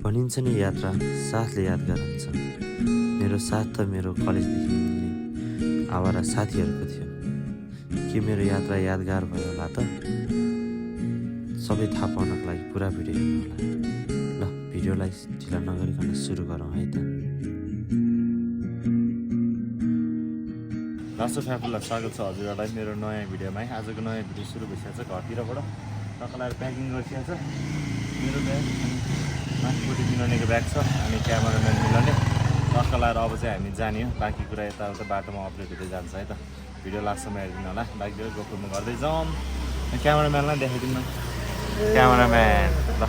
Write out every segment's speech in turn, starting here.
भनिन्छ नि यात्रा साथले यादगार हुन्छ। मेरो साथ त मेरो कलेजदेखि मिल्ने आवारा साथीहरूको थियो। के मेरो यात्रा यादगार भयो होला त? सबै थाहा पाउनको लागि पुरा भिडियो हेर्नु होला। ल भिडियोलाई ढिला नगरिकन सुरु गरौँ है त। राष्ट्र फ्याफुललाई स्वागत छ हजुरहरूलाई मेरो नयाँ भिडियोमा। आजको नयाँ भिडियो सुरु भइसकेको छ। घरतिरबाट टक्कलाएर प्याकिङ गरिसकेको छ। मेरो ब्याग माथिपट्टि मिलाउनेको ब्याग छ अनि क्यामेराम्यान मिलाउने टक्कलाएर अब चाहिँ हामी जाने हो। बाँकी कुरा यताउता बाटोमा अपडेट हुँदै जान्छ है त। भिडियो लास्टसम्म हेरिदिनु होला। बाइकतिर गोप्रोमा गर्दै जाउँ। क्यामेराम्यानलाई देखाइदिनु। क्यामेराम्यान ल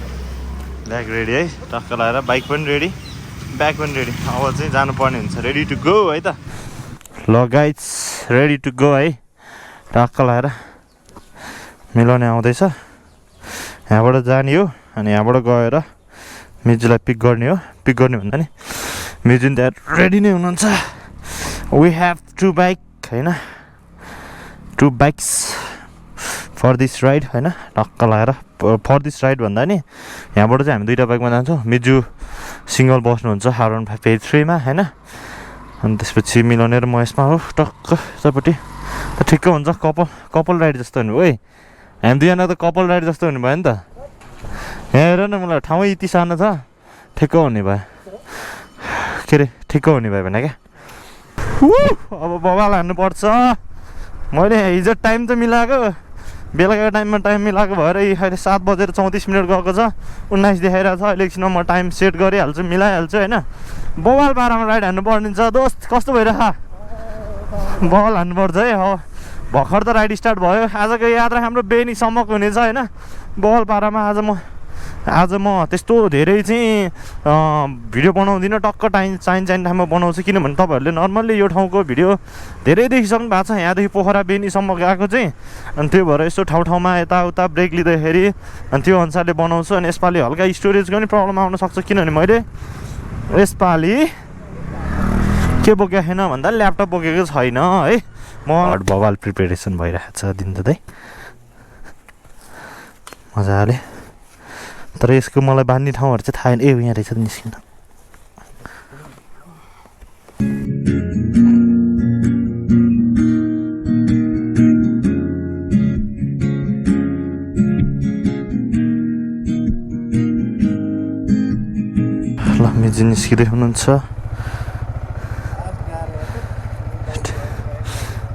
ब्याग रेडी है। टक्कलाएर बाइक पनि रेडी, ब्याग पनि रेडी। अब चाहिँ जानुपर्ने हुन्छ। रेडी टु गो है त। ल गाइज रेडी टु गो है। टक्क लगाएर मिलाउने आउँदैछ। यहाँबाट जाने हो अनि यहाँबाट गएर मिजुलाई पिक गर्ने हो। पिक गर्ने भन्दा नि मिजु त्यहाँ रेडी नै हुनुहुन्छ। वी हेभ टु बाइक होइन, two bikes for this ride होइन। टक्क लगाएर फर दिस राइड भन्दा नि यहाँबाट चाहिँ हामी दुईवटा बाइकमा जान्छौँ। मिजु सिङ्गल बस्नुहुन्छ R15 फेज 3मा होइन। अनि त्यसपछि मिलाउने र म यसमा हो टक्क यतापट्टि त ठिक्क हुन्छ। कपाल राइड जस्तो हुनु है। हामी दुईजना त कपाल राइड जस्तो हुनु भयो नि त। यहाँ हेर न मलाई ठाउँ यति सानो छ। ठिक्क हुने भयो के अरे, ठिक्क हुने भयो भने क्या। अब बबाल हान्नुपर्छ। मैले हिजो टाइम त मिलाएको, बेलुकाको टाइममा टाइम मिलाएको भएर अहिले 7:34 गएको छ। 19 देखाइरहेको छ। अहिले एकछिनमा म टाइम सेट गरिहाल्छु, मिलाइहाल्छु होइन। बवाल पारामा राइड हान्नु पर्ने छ दोस्त। कस्तो भइरहेछ? बवाल हान्नुपर्छ है। हो भर्खर त राइड स्टार्ट भयो। आजको यात्रा हाम्रो बेनीसम्मको हुनेछ होइन। बवाल पारामा आज म त्यस्तो धेरै चाहिँ भिडियो बनाउँदिनँ। टक्क चाहिने ठाउँमा बनाउँछु। किनभने तपाईँहरूले नर्मल्ली यो ठाउँको भिडियो धेरै देखिसक्नु भएको छ। यहाँदेखि पोखरा बेनीसम्म गएको चाहिँ। अनि त्यो भएर यस्तो ठाउँमा यताउता ब्रेक लिँदाखेरि अनि त्यो अनुसारले बनाउँछु। अनि यसपालि हल्का स्टोरेजको पनि प्रब्लम आउन सक्छ। किनभने मैले यसपालि के बोकेको छैन भन्दा ल्यापटप बोकेको छैन है। म बवाल प्रिपेरेसन भइरहेको छ दिनदिनै मजाले। तर यसको मलाई बाँध्ने ठाउँहरू चाहिँ थाहा छैन। ए यहाँ रहेछ निस्किन। ल मिजु निस्किँदै हुनुहुन्छ।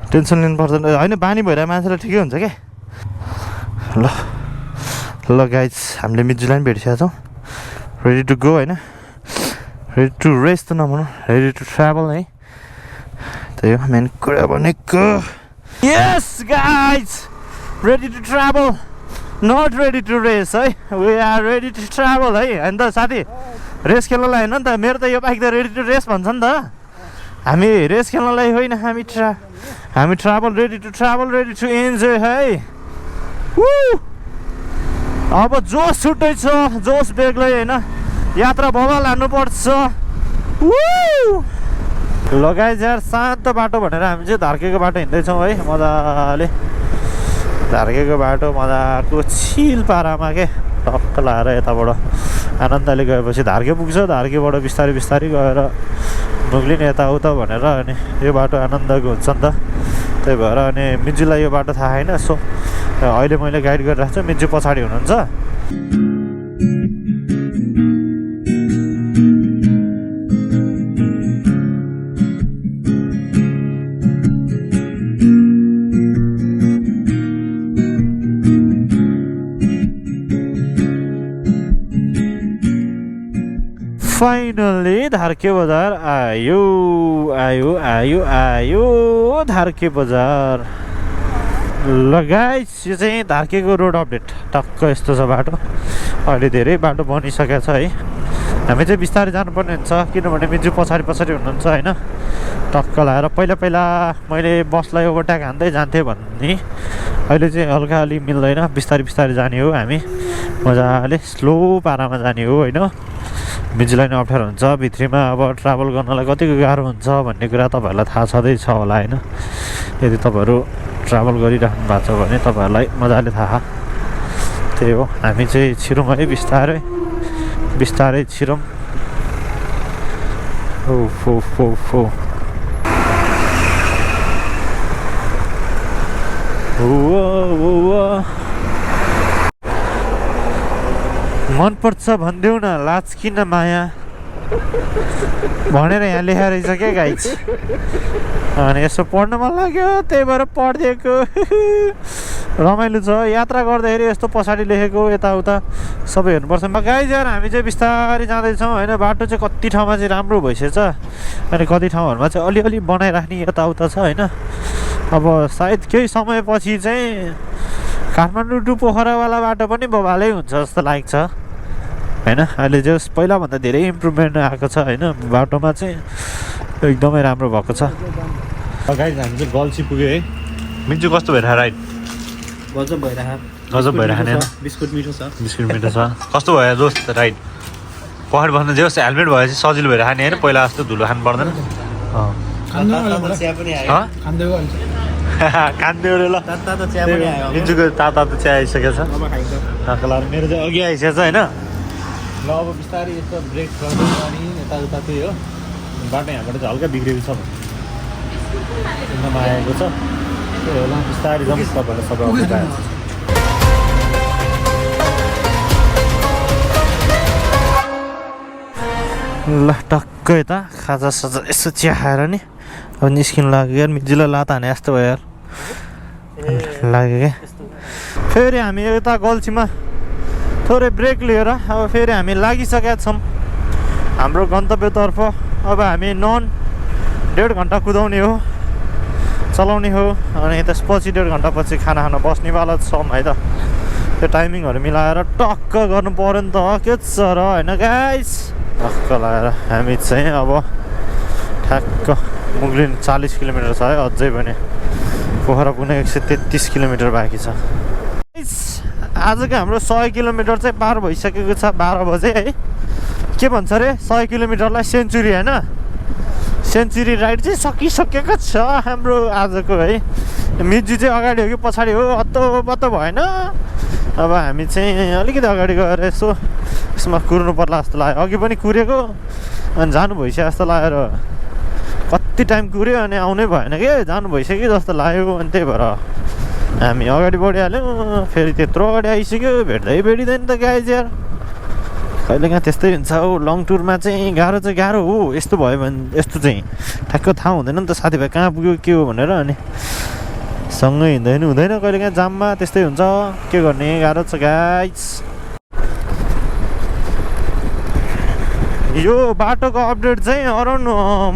टेन्सन लिनु पर्दैन होइन। बानी भइरहेको मान्छेलाई ठिकै हुन्छ क्या। ल गाइज हामीले मिजुलाई पनि भेटिसकेका छौँ। रेडी टु गो होइन। रेडी टु रेस त नभनौँ, रेडी टु ट्राभल है। त्यही हो मेन कुरा भनेको। Yes guys ready to travel, not ready to race है। We are ready to travel है। होइन त साथी, रेस खेल्नलाई होइन नि त। मेरो त यो बाइक त रेडी टु रेस भन्छ नि त। हामी रेस खेल्नलाई होइन, हामी travel, ready to travel, ready to enjoy है। अब जोस छुट्टै छ, जोस बेग्लै होइन। यात्रा बवाल हान्नुपर्छ। लगाइ यार शान्त बाटो भनेर हामी चाहिँ धार्केको बाटो हिँड्दैछौँ है। मजाले धार्केको बाटो मजाको चिल पारामा के टक्क लाएर यताबाट आनन्दले गएपछि धार्के पुग्छ। धार्केबाट बिस्तारै बिस्तारै गएर मुग्लिने यताउता भनेर अनि यो बाटो आनन्दको हुन्छ नि त। त्यही भएर अनि मिजुलाई यो बाटो थाहा छैन। सो अहिले मैले गाइड गरिरहेको छु। मिजु पछाडि हुनुहुन्छ। फाइनली धार्के बजार आयो धार्के बजार। ल गाइस यो चाहिँ धार्केको रोड अपडेट। टक्क यस्तो छ बाटो। अहिले धेरै बाटो बनिसकेको छ है। हामी चाहिँ बिस्तारै जानुपर्ने हुन्छ किनभने मिजु पछाडि हुनुहुन्छ होइन। टक्क लगाएर पहिला मैले बसलाई ओभरट्याक हान्दै जान्थेँ भन्ने, अहिले चाहिँ हल्का अलि मिल्दैन। बिस्तारै जाने हो हामी। मजाले स्लो पारामा जाने हो होइन। मिजुलाई नै अप्ठ्यारो हुन्छ। भित्रीमा अब ट्राभल गर्नलाई कतिको गाह्रो हुन्छ भन्ने कुरा तपाईँहरूलाई थाहा छँदैछ होला होइन। यदि तपाईँहरू ट्राभल गरिराख्नु भएको छ भने तपाईँहरूलाई मजाले थाहा। त्यही हो, हामी चाहिँ छिरौँ है बिस्तारै। बिस्तारै छिरौँ। मनपर्छ भनिदेऊ न, लाज किन माया भनेर यहाँ लेखेर रहेछ क्या गाइज। अनि यसो पढ्न मन लाग्यो, त्यही भएर पढिदिएको। रमाइलो छ यात्रा गर्दाखेरि, यस्तो पछाडि लेखेको यताउता सबै हेर्नुपर्छ गाइज। यार हामी चाहिँ बिस्तारै जाँदैछौँ होइन। बाटो चाहिँ कति ठाउँमा चाहिँ राम्रो भइसकेछ, अनि कति ठाउँहरूमा चाहिँ अलिअलि बनाइराख्ने यताउता छ होइन। अब सायद केही समयपछि चाहिँ काठमाडौँ टु पोखरावाला बाटो पनि बबालै हुन्छ जस्तो लाग्छ होइन। अहिले जस पहिलाभन्दा धेरै इम्प्रुभमेन्ट आएको छ होइन, बाटोमा चाहिँ एकदमै राम्रो भएको छ। गाइज हामी चाहिँ गल्छी पुग्यो है। मिन्चु कस्तो भइरहेको राइड? गजब भइरहेको नि। बिस्कुट मिठो छ। कस्तो भयो दोस्त राइड? पहाड बस्नु जे होस् हेलमेट भएपछि सजिलो भइरहेको नि होइन, पहिला जस्तो धुलो खानु पर्दैन। कान्देऊ ल, मिन्चुको तातो चिया आइसकेको छ। मेरो चाहिँ अघि आइसकेको छ होइन। ल अब बिस्तारै यस्तो ब्रेक गर्दै अनि यताउता त्यही हो। बाटो यहाँबाट चाहिँ हल्का बिग्रेको छ आएको छ, त्यही होला। बिस्तारै जाउँ, तपाईँहरूलाई सबै अगाडि ल टक्क यता खाजा साजा यसो चिया खाएर नि अब निस्किनु लाग्यो यार। मिजिलो लात हाने जस्तो भयो यार, लाग्यो क्या। फेरि हामी यता गल्छीमा थोरै ब्रेक लिएर अब फेरि हामी लागिसकेका छौँ हाम्रो गन्तव्यतर्फ। अब हामी 1.5 घन्टा कुदाउने हो, चलाउने हो, अनि त्यसपछि 1.5 घन्टापछि खाना खान बस्नेवाला छौँ है त। त्यो टाइमिङहरू मिलाएर टक्क गर्नु पऱ्यो नि त, के छ र होइन गाइस। टक्क लगाएर हामी चाहिँ अब ठ्याक्क मुगलिन 40 किलोमिटर छ है अझै पनि। पोखरा पुग्ने 133 किलोमिटर बाँकी छ। आजको हाम्रो 100 किलोमिटर चाहिँ पार भइसकेको छ 12 बजे है। के भन्छ अरे 100 किलोमिटरलाई सेन्चुरी होइन, सेन्चुरी राइड चाहिँ सकिसकेको छ हाम्रो आजको है। मिजु चाहिँ अगाडि हो कि पछाडि हो अत्तो पत्तो भएन। अब हामी चाहिँ अलिकति अगाडि गएर यसो यसमा कुर्नु पर्ला जस्तो लाग्यो। अघि पनि कुरेको अनि जानु भइसक्यो जस्तो लागेर कति टाइम कुऱ्यो अनि आउनै भएन कि, जानु भइसक्यो जस्तो लाग्यो। अनि त्यही भएर हामी अगाडि बढिहाल्यौँ। फेरि त्यत्रो अगाडि आइसक्यो, भेट्दैन त गाइज यार। कहिलेकाहीँ त्यस्तै हुन्छ हौ, लङ टुरमा चाहिँ गाह्रो हो। यस्तो भयो भने यस्तो चाहिँ ठ्याक्क थाहा हुँदैन नि त साथीभाइ कहाँ पुग्यो के हो भनेर। अनि सँगै हुँदैन कहिलेकाहीँ जाममा त्यस्तै हुन्छ, के गर्ने, गाह्रो छ गाइज। यो बाटोको अपडेट चाहिँ अराउन्ड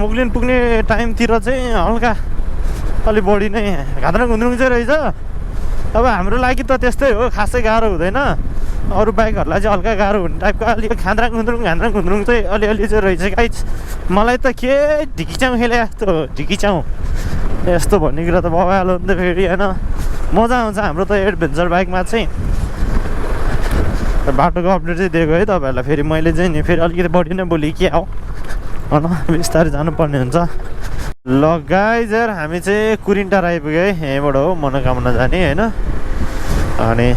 मुगलिन पुग्ने टाइमतिर चाहिँ हल्का अलि बढी नै घाद्रा घुन्द्रुङ चाहिँ रहेछ। अब हाम्रो लागि त त्यस्तै हो, खासै गाह्रो हुँदैन। अरू बाइकहरूलाई चाहिँ हल्का गाह्रो हुने टाइपको अलिक घाद्रा घुन्द्रुङ चाहिँ अलिअलि चाहिँ रहेछ गाइज। मलाई त के ढिकिचाउँ खेले जस्तो ढिकिचाउँ यस्तो भन्ने कुरा त भइहाल्यो नि त फेरि होइन। मजा आउँछ हाम्रो त एडभेन्चर बाइकमा चाहिँ। बाटोको अपडेट चाहिँ दिएको है तपाईँहरूलाई। फेरि मैले चाहिँ नि फेरि अलिकति बढी नै बोलेँ कि हो होइन, बिस्तारै जानुपर्ने हुन्छ। ल गाइज यार हामी चाहिँ कुरिन्टार आइपुग्यो है, यहीँबाट हो मनोकामना जाने होइन। अनि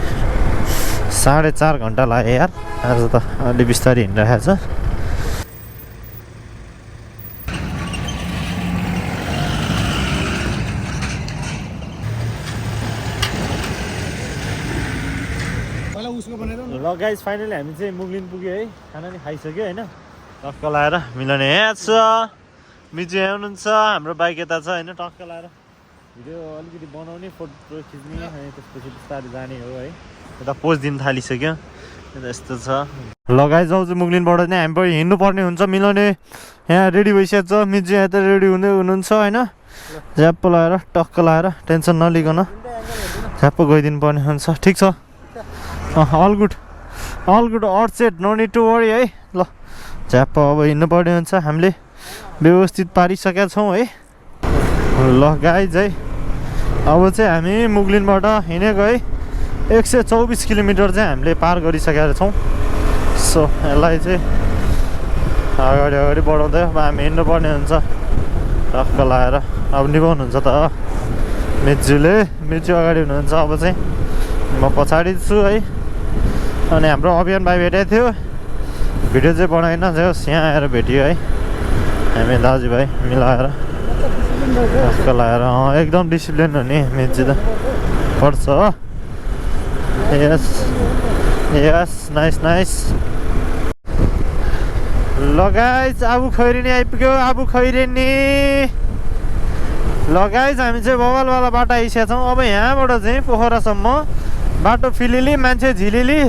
4.5 घन्टा लाग्यो यार, आज त अलि बिस्तारै हिँडिरहेको छ। ल गाइज फाइनली हामी चाहिँ मुगलिन पुग्यो है, खाना नि खाइसक्यो होइन। टक्क लाएर मिलाउने यहाँ छ मिजु यहाँ हुनुहुन्छ, हाम्रो बाइक यता छ होइन। टक्क लाएर भिडियो अलिकति बनाउने, फोटो खिच्ने, अनि त्यसपछि बिस्तारै जाने हो है। यता पोज दिन थालिसक्यो, यस्तो छ। ल गाइज आउँछ मुगलिनबाट नै हामी पनि हिँड्नुपर्ने हुन्छ। मिलाउने यहाँ रेडी भइसकेको छ, मिजु यहाँ त रेडी हुनुहुन्छ होइन। झ्याप्प लगाएर टक्क लगाएर टेन्सन नलिकन झ्याप्प गइदिनु पर्ने हुन्छ। ठिक छ, all good all set, no need to worry है। ल झ्याप्प अब हिँड्नु पर्ने हुन्छ, हामीले व्यवस्थित पारिसकेका छौँ है। ल गाइज है अब चाहिँ हामी मुगलिनबाट हिँडेको है 124 किलोमिटर चाहिँ हामीले पार गरिसकेका छौँ। सो यसलाई चाहिँ अगाडि बढाउँदै अब हामी हिँड्नुपर्ने हुन्छ टक्क लगाएर। अब निभाउनुहुन्छ त मिजु अगाडि हुनुहुन्छ, अब चाहिँ म पछाडि छु है। अनि हाम्रो अभियान भाइ भेटेको थियो, भिडियो चाहिँ बनाइन जस यहाँ आएर भेट्यो है हामी दाजुभाइ मिलाएर आजकल आएर एकदम डिसिप्लिन हो नि मेची त पर्छ हो यस यस नाइस नाइस ल गाइज आबु खैरेनी आइपुग्यो आबु खैरेनी ल गाइज हामी चाहिँ बवालवाला बाटो आइसकेका छौँ अब यहाँबाट चाहिँ पोखरासम्म बाटो फिलिली मान्छे झिलिली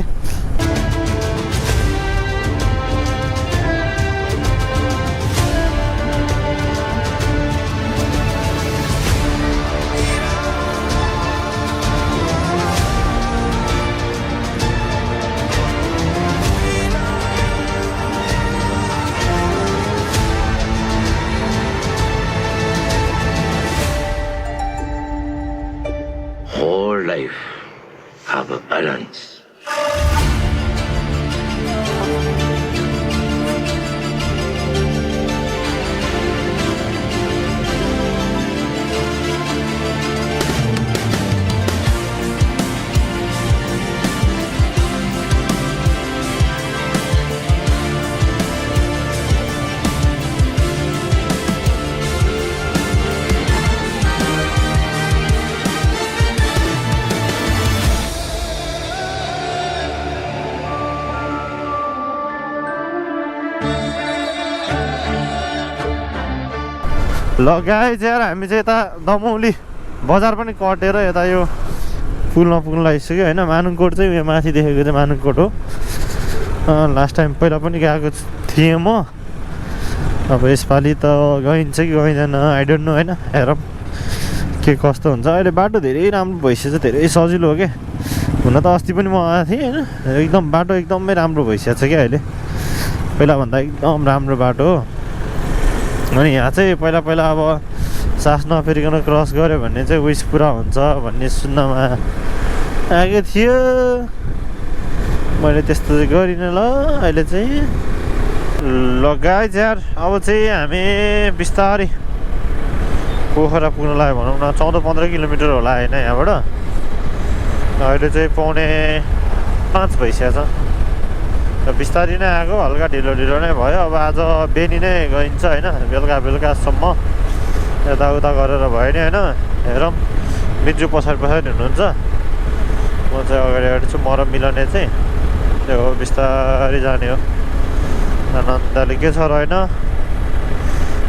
Whole life have a balance. ल गाइज यार हामी चाहिँ यता दमौली बजार पनि कटेर यता यो पुलमा पुग्न लागिसक्यो होइन मानुङकोट चाहिँ उयो माथि देखेको चाहिँ मानुङकोट हो लास्ट टाइम पहिला पनि गएको थिएँ म अब यसपालि त गइन्छ कि गइँदैन आई डोन्ट नो होइन हेरौँ के कस्तो हुन्छ अहिले बाटो धेरै राम्रो भइसकेको छ धेरै सजिलो हो क्या हुन त अस्ति पनि म आएको थिएँ होइन एकदम बाटो एकदमै राम्रो भइसकेको छ क्या अहिले पहिलाभन्दा एकदम राम्रो बाटो हो अनि यहाँ चाहिँ पहिला पहिला अब सास नफेरिकन क्रस गऱ्यो भने चाहिँ विस पुरा हुन्छ भन्ने सुन्नमा आएको थियो मैले त्यस्तो चाहिँ गरिनँ ल अहिले चाहिँ ल गाइज यार अब चाहिँ हामी बिस्तारै पोखरा पुग्न लाग्यो भनौँ न 14-15 किलोमिटर होला होइन यहाँबाट अहिले चाहिँ 4:45 भइसकेको छ र बिस्तारै नै आएको हल्का ढिलो ढिलो नै भयो अब आज बेनी नै गइन्छ होइन बेलुकासम्म यताउता गरेर भयो नि होइन हेरौँ बिजु पछाडि पछाडि हुनुहुन्छ म चाहिँ अगाडि अगाडि छु म र मिलाउने चाहिँ त्यो हो बिस्तारै जाने हो आनन्दले के छ रहेन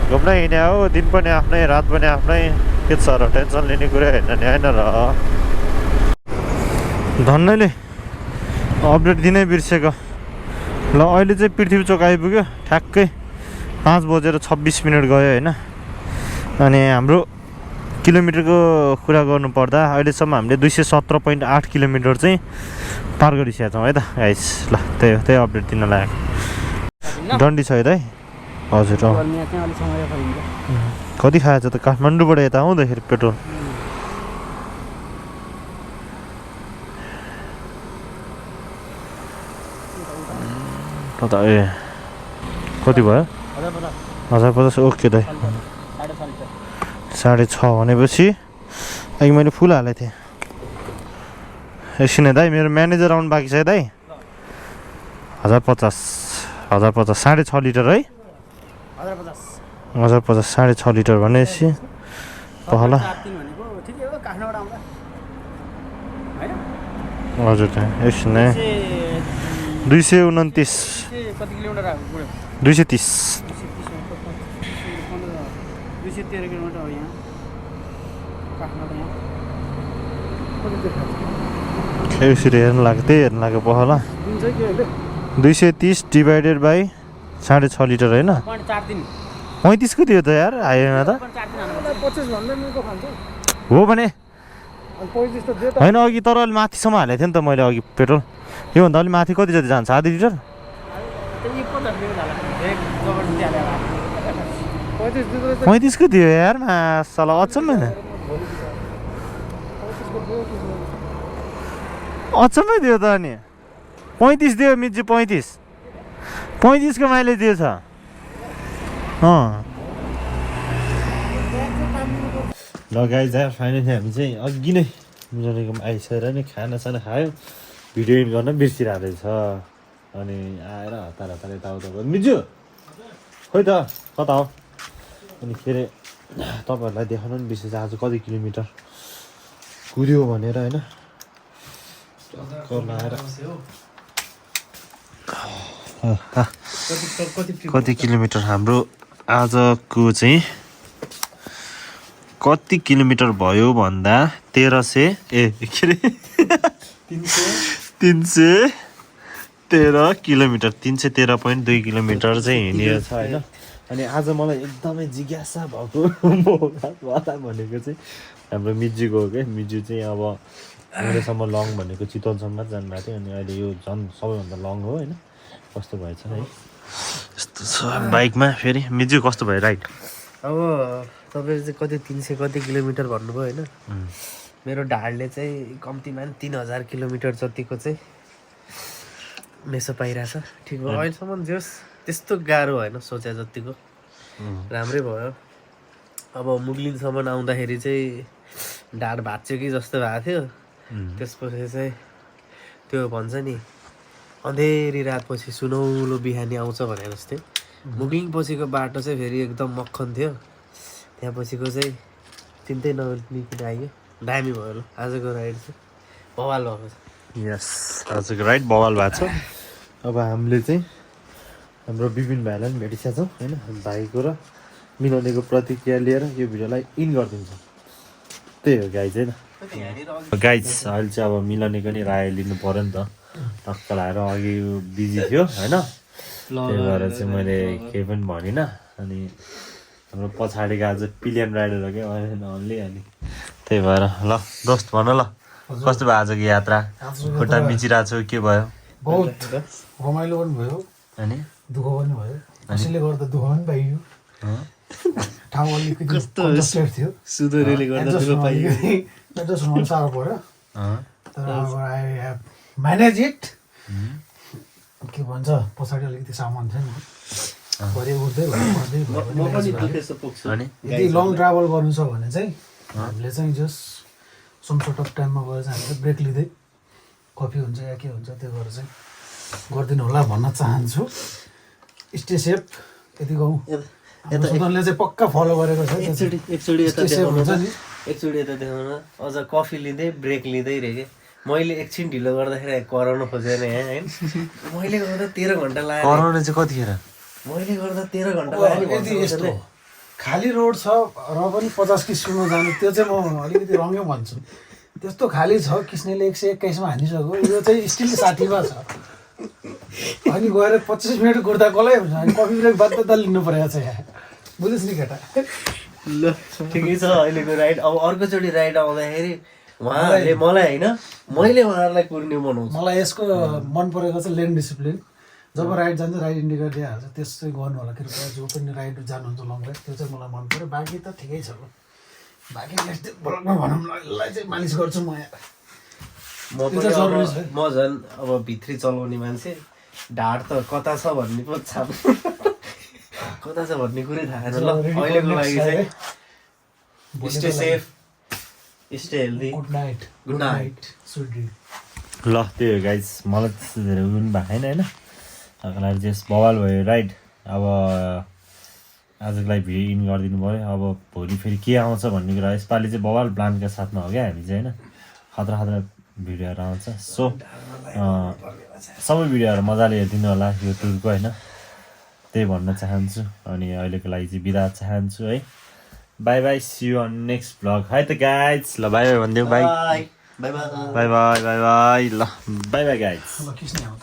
घुम्न हिँड्ने हो दिन पनि आफ्नै रात पनि आफ्नै के छ र टेन्सन लिने कुरा होइन नि होइन र धन्यले अपडेट दिनै बिर्सेको ल अहिले चाहिँ पृथ्वी चोक आइपुग्यो ठ्याक्कै 5:26 गयो होइन अनि हाम्रो किलोमिटरको कुरा गर्नुपर्दा अहिलेसम्म हामीले 217.8 किलोमिटर चाहिँ पार गरिसकेका छौँ है त गाइस ल त्यही अपडेट दिन लागेको डन्डी छ है हजुर कति खाएछ त काठमाडौँबाट यता आउँदाखेरि पेट्रोल ए कति भयो 1050 ओके दाइ 6.5 भनेपछि अघि मैले फुल हालेको थिएँ एकछिन दाइ मेरो म्यानेजर आउनु बाँकी छ है दाइ 1050 6.5 लिटर है 1050 6.5 लिटर भनेपछि पहला हजुर दाइ एकछिन है 229 कति किलोमिटर आएको पुरो 230 213 किलोमिटर हो यहाँ काठमाडौँ यहाँ यसरी हेर्नु लाग्यो त्यही हेर्नु लाग्यो पहला 230 डिभाइडेड बाई 6.5 लिटर होइन 35 को थियो त यार हाइवेमा त 25 भन्दै मिल्को खान्छ हो भने अनि 35 त दे त होइन अघि तर अलि माथिसम्म हालेको थियो नि त मैले अघि पेट्रोल योभन्दा अलि माथि कति जति जान्छ आधी लिटर 35 को थियो यार मासला अचम्मै थियो त अनि 35 दियो मिजी 35 को माइलेज दिएछ ल गाइज यार फाइनली हामी चाहिँ अघि नै मिलाउनेकोमा आइसकेर नि खानासाना खायो भिडियो एडिट गर्न बिर्सिरहेको रहेछ अनि आएर हतार हतार यताउता भयो मिजु खोइ त कता हो अनि के अरे तपाईँहरूलाई देखाउनु नि विशेष आज कति किलोमिटर कुद्यो भनेर होइन लाएर कति किलोमिटर हाम्रो आजको चाहिँ कति किलोमिटर भयो भन्दा 1300 के अरे 313 किलोमिटर 313.2 किलोमिटर चाहिँ हिँडिएको छ होइन अनि आज मलाई एकदमै जिज्ञासा भएको मौका भनेको चाहिँ हाम्रो मिजुको हो क्या मिजु चाहिँ अब अहिलेसम्म लङ भनेको चितवनसम्म जानुभएको थियो अनि अहिले यो झन् सबैभन्दा लङ हो होइन कस्तो भएछ है यस्तो छ बाइकमा फेरि मिजु कस्तो भयो राइड अब तपाईँले चाहिँ कति 300 कति किलोमिटर भन्नुभयो होइन मेरो ढाडले चाहिँ कम्तीमा 3000 किलोमिटर जतिको चाहिँ मेसो पाइरहेछ ठिक भयो अहिलेसम्म जस त्यस्तो गाह्रो होइन सोचे जतिको राम्रै भयो अब मुगलिङसम्म आउँदाखेरि चाहिँ ढाड भाँच्यो कि जस्तो भएको थियो त्यसपछि चाहिँ त्यो भन्छ नि अँधेरी रातपछि सुनौलो बिहानी आउँछ भने जस्तै मुगलिङ पछिको बाटो चाहिँ फेरि एकदम मक्खन थियो त्यहाँ पछिको चाहिँ चिन्तै नलिकन आयो दामी भयो ल आजको राइड चाहिँ बवाल भएको छ यस आजको राइड बवाल भएको छ अब हामीले चाहिँ हाम्रो विपिन भाइलाई पनि भेटिसकेका छौँ होइन भाइको र मिलाउनेको प्रतिक्रिया लिएर यो भिडियोलाई इन गरिदिन्छौँ त्यही हो गाइज होइन गाइज अहिले चाहिँ अब मिलाउनेको नि राय लिनु पऱ्यो नि त टक्क लगाएर अघि बिजी थियो होइन त्यही भएर चाहिँ मैले केही पनि भनिनँ अनि हाम्रो पछाडिको आज पिलियन राइडर हो क्या ओन्ली अनि त्यही भएर ल दोस्त भन ल कस्तो भयो आजको यात्रा खुट्टा मिचिरहेको छु के भयो बहुत रमाइलो पनि भयो अनि दुःख पनि भयो कसैले गर्दा दुःख पनि पाइयो ठाउँ अलिकति कन्जस्टेड थियो सुदूरले गर्दा दुःख पाइयो एडजस्ट हुनु साह्रो पऱ्यो तर अब आई हेभ म्यानेज इट के भन्छ पछाडि अलिकति सामान थियो नि भरे उठ्दै अनि यदि लङ ट्राभल गर्नु छ भने चाहिँ हामीले चाहिँ जस्ट सम सर्ट अफ टाइममा गएर चाहिँ हामीले ब्रेक लिँदै कफी हुन्छ या के हुन्छ त्यो गरेर चाहिँ गरिदिनु होला भन्न चाहन्छु स्टे सेफ यति गाउँ सुदनले चाहिँ पक्का फलो गरेको छ एकचोटि यता देखाउनु एकचोटि यता देखाउन अझ कफी लिँदै ब्रेक लिँदै रे के मैले एकछिन ढिलो गर्दाखेरि कराउन खोजेर यहाँ होइन मैले गर्दा 13 घन्टा लाग्यो कराउने चाहिँ कतिखेर मैले गर्दा 13 घन्टा लाग्यो यदि यस्तो खाली रोड छ र पनि 50 की स्पिडमा जानु त्यो चाहिँ म अलिकति रङै भन्छु त्यस्तो खाली छ किस्नेले 121 मा हानिसक्यो यो चाहिँ स्टिल 60 मा छ अनि गएर 25 मिनट कुर्दा कसलाई हुन्छ अनि कफी ब्रेक बाध्यता लिनु परेको छ यहाँ बुझिस् नि केटा ल ठिकै छ अहिलेको राइड अब अर्कोचोटि राइड आउँदाखेरि उहाँहरूले मलाई होइन मैले उहाँहरूलाई कुर्ने बनाउँछु मलाई यसको मन परेको चाहिँ लेन डिसिप्लिन जब राइड जान्छ राइड इन्डिकेटर दिइहाल्छ त्यस्तै गर्नु होला कृपया जो पनि राइड जानुहुन्छ लङ राइड त्यो चाहिँ मलाई मन पर्यो बाँकी त ठिकै छ बाँकी भनौँ यसलाई चाहिँ मालिस गर्छु म यहाँ म झन् अब भित्री चलाउने मान्छे ढाड त कता छ भन्ने पो छाप कता छ भन्ने कुरै थाहा छैन ल अहिलेको लागि चाहिँ stay safe stay healthy good night good night sweet dream ल त्यही हो गाइज मलाई त्यस्तो धेरै उयो पनि भएको छैन होइन त्यसको लागि चाहिँ बवाल भयो राइड अब आजको लागि भिडियो इन गरिदिनु पऱ्यो अब भोलि फेरि के आउँछ भन्ने कुरा यसपालि चाहिँ बवाल प्लानका साथमा हो क्या हामी चाहिँ होइन खतरा खतरा भिडियोहरू आउँछ सो सबै भिडियोहरू मजाले हेरिदिनु होला यो टुरको होइन त्यही भन्न चाहन्छु अनि अहिलेको लागि चाहिँ बिदा चाहन्छु है bye bye see you on next blog है त गाइज ल बाई बाई भनिदिउँ bye bye bye bye bye bye bye ल बाई बाई गाइज ल किस्ने हो त